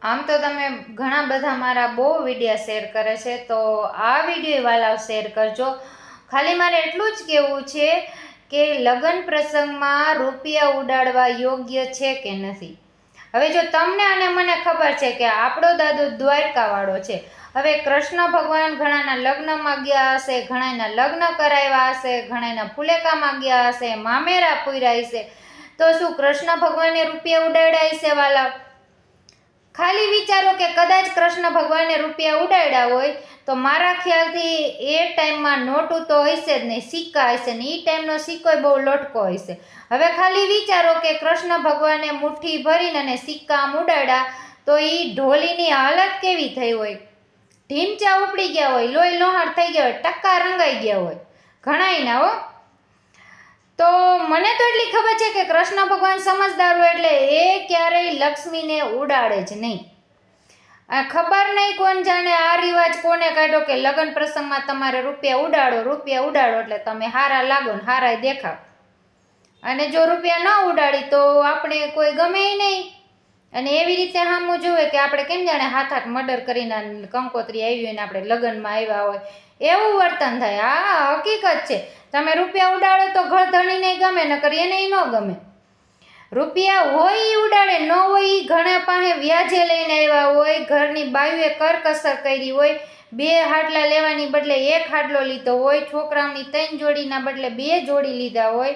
આમ તો તમે ઘણા બધા મારા બહુ વિડીયા શેર કરે છે, તો આ વિડીયો વાલાવ શેર કરજો. ખાલી મારે એટલું જ કહેવું છે કે લગ્ન પ્રસંગમાં રૂપિયા ઉડાડવા યોગ્ય છે કે નથી. હવે જો તમને અને મને ખબર છે કે આપણો દાદો દ્વારકાવાળો છે. હવે કૃષ્ણ ભગવાન ઘણાના લગ્નમાં ગયા હશે, ઘણાના લગ્ન કરાવ્યા હશે, ઘણાના ફુલેકામાં ગયા હશે, મામેરા પૂર્યા હશે. તો શું કૃષ્ણ ભગવાને રૂપિયા ઉડાડ્યા હશે વાલા? ખાલી વિચારો કે કદાચ કૃષ્ણ ભગવાને રૂપિયા ઉડાડ્યા હોય તો મારા ખ્યાલથી એ ટાઈમમાં નોટું તો હશે જ નહીં, સિક્કા હશે ને. એ ટાઈમનો સિક્કો બહુ લોટકો હશે. હવે ખાલી વિચારો કે કૃષ્ણ ભગવાને મુઠ્ઠી ભરીને અને સિક્કા આમ ઉડાડ્યા તો એ ઢોલીની હાલત કેવી થઈ હોય? ઢીમચા ઉપડી ગયા હોય, લોહી લોહાણ થઈ ગયા હોય, ટક્કા રંગાઈ ગયા હોય ઘણાય ના હો. તો મને તો એટલી ખબર છે કે કૃષ્ણ ભગવાન સમજદાર હોય એટલે એ ક્યારેય લક્ષ્મીને ઉડાડે જ નહીં. ખબર નહીં કોણ જાણે આ રિવાજ કોને કાઢ્યો કે લગ્ન પ્રસંગમાં તમારે રૂપિયા ઉડાડો એટલે તમે હારા લાગો ને હારા દેખાવ. અને જો રૂપિયા ન ઉડાડી તો આપણે કોઈ ગમે નહીં. અને એવી રીતે સામું જોવે કે આપણે કેમ જાણે હાથ મર્ડર કરીને કંકોત્રી આવી હોય ને આપણે લગ્નમાં આવ્યા હોય એવું વર્તન થાય. હા, હકીકત છે. તમે રૂપિયા ઉડાડો તો ઘર ધણીને ગમે, નકર એને ન ગમે. રૂપિયા હોય એ ઉડાડે, ન હોય એ ઘણા પાસે વ્યાજે લઈને આવ્યા હોય, ઘરની બાયુએ કરકસર કરી હોય, 2 હાડલા લેવાની બદલે 1 હાડલો લીધો હોય, છોકરાઓની 3 જોડીના બદલે 2 જોડી લીધા હોય,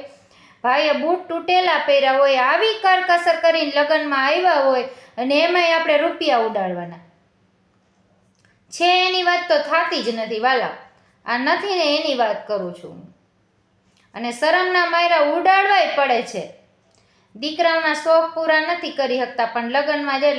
ભાઈએ બૂટ તૂટેલા પહેર્યા હોય, આવી કરકસર કરીને લગ્નમાં આવ્યા હોય અને એમાંય આપણે રૂપિયા ઉડાડવાના છે. એની વાત તો થતી જ નથી વાલા. આ નથી ને એની વાત કરું છું. અને શરમના માયરા ઉડાડવાય પડે છે. દીકરાઓના શોખ પૂરા નથી કરી શકતા પણ લગ્નમાં જાય